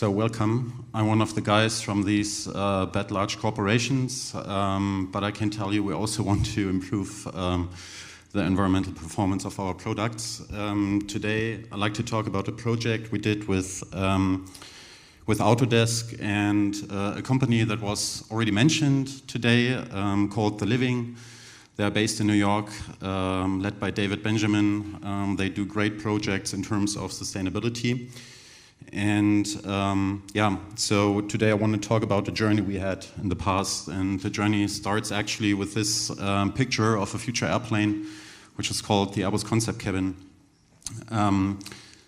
So welcome. I'm one of the guys from these bad large corporations, but I can tell you we also want to improve the environmental performance of our products. Today I'd like to talk about a project we did with Autodesk and a company that was already mentioned today called The Living. They're based in New York, led by David Benjamin. They do great projects in terms of sustainability. And so today I want to talk about the journey we had in the past. And the journey starts actually with this picture of a future airplane, which is called the Airbus Concept Cabin.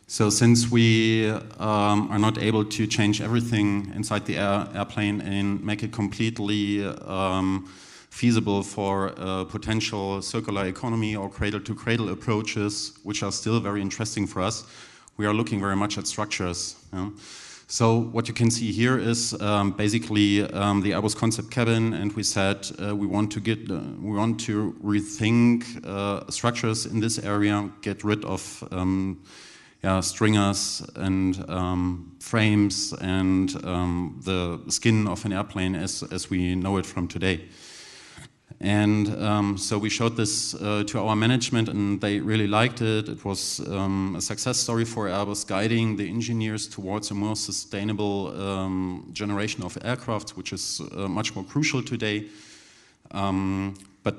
So since we are not able to change everything inside the airplane and make it completely feasible for potential circular economy or cradle-to-cradle approaches, which are still very interesting for us, we are looking very much at structures. So what you can see here is basically the Airbus Concept Cabin, and we said we want to rethink structures in this area, get rid of stringers and frames and the skin of an airplane as we know it from today. And so we showed this to our management, and they really liked it. It was a success story for Airbus, guiding the engineers towards a more sustainable generation of aircraft, which is much more crucial today. But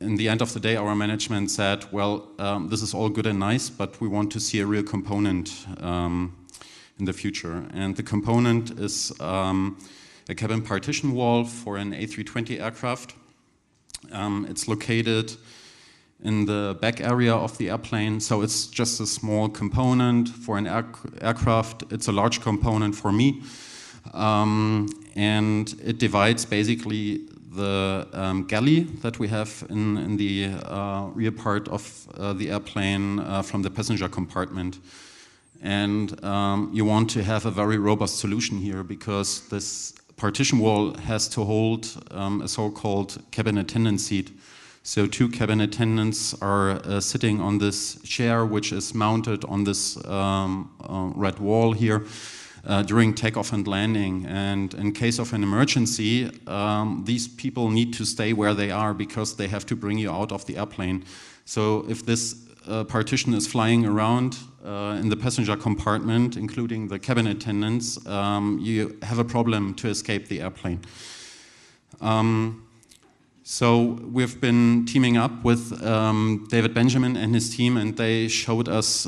in the end of the day, our management said, well, this is all good and nice, but we want to see a real component in the future. And the component is a cabin partition wall for an A320 aircraft. It's located in the back area of the airplane, so it's just a small component for an aircraft. It's a large component for me, and it divides basically the galley that we have in the rear part of the airplane from the passenger compartment. And you want to have a very robust solution here, because this partition wall has to hold a so-called cabin attendant seat. So two cabin attendants are sitting on this chair, which is mounted on this red wall here during takeoff and landing. And in case of an emergency, these people need to stay where they are, because they have to bring you out of the airplane. So if this partition is flying around in the passenger compartment, including the cabin attendants, you have a problem to escape the airplane. So we've been teaming up with David Benjamin and his team, and they showed us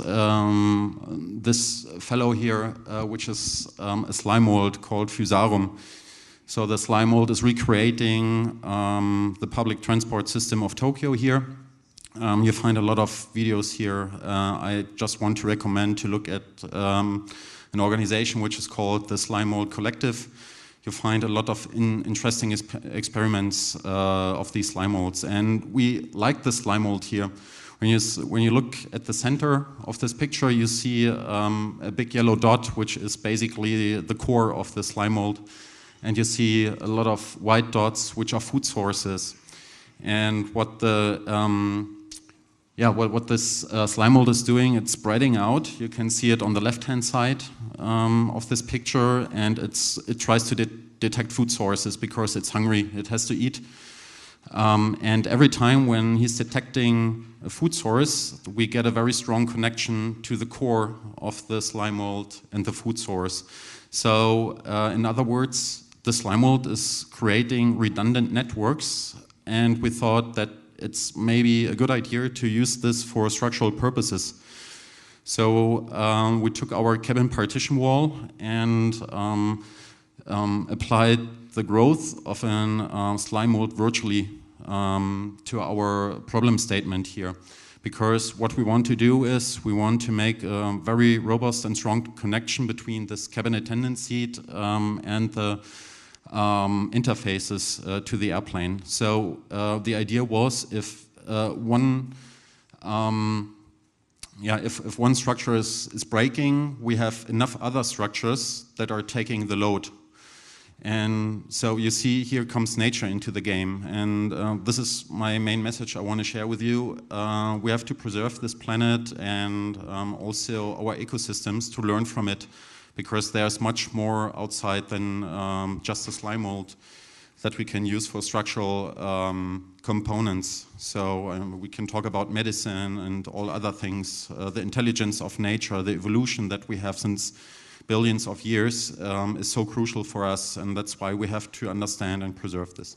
this fellow here, which is a slime mold called Fusarum. So the slime mold is recreating the public transport system of Tokyo here. You find a lot of videos here. I just want to recommend to look at an organization which is called the Slime Mold Collective. You find a lot of interesting experiments of these slime molds, and we like the slime mold here. When you look at the center of this picture, you see a big yellow dot, which is basically the core of the slime mold, and you see a lot of white dots, which are food sources. And what the what this slime mold is doing, it's spreading out. You can see it on the left-hand side of this picture, and it tries to detect food sources because it's hungry. It has to eat. And every time when he's detecting a food source, we get a very strong connection to the core of the slime mold and the food source. So in other words, the slime mold is creating redundant networks, and we thought that it's maybe a good idea to use this for structural purposes. So we took our cabin partition wall and applied the growth of a slime mold virtually to our problem statement here. Because what we want to do is we want to make a very robust and strong connection between this cabin attendant seat and the interfaces to the airplane. So the idea was if one structure is breaking, we have enough other structures that are taking the load. And so you see, here comes nature into the game. And this is my main message I want to share with you. We have to preserve this planet and also our ecosystems to learn from it, because there's much more outside than just a slime mold that we can use for structural components. So we can talk about medicine and all other things, the intelligence of nature, the evolution that we have since billions of years is so crucial for us, and that's why we have to understand and preserve this.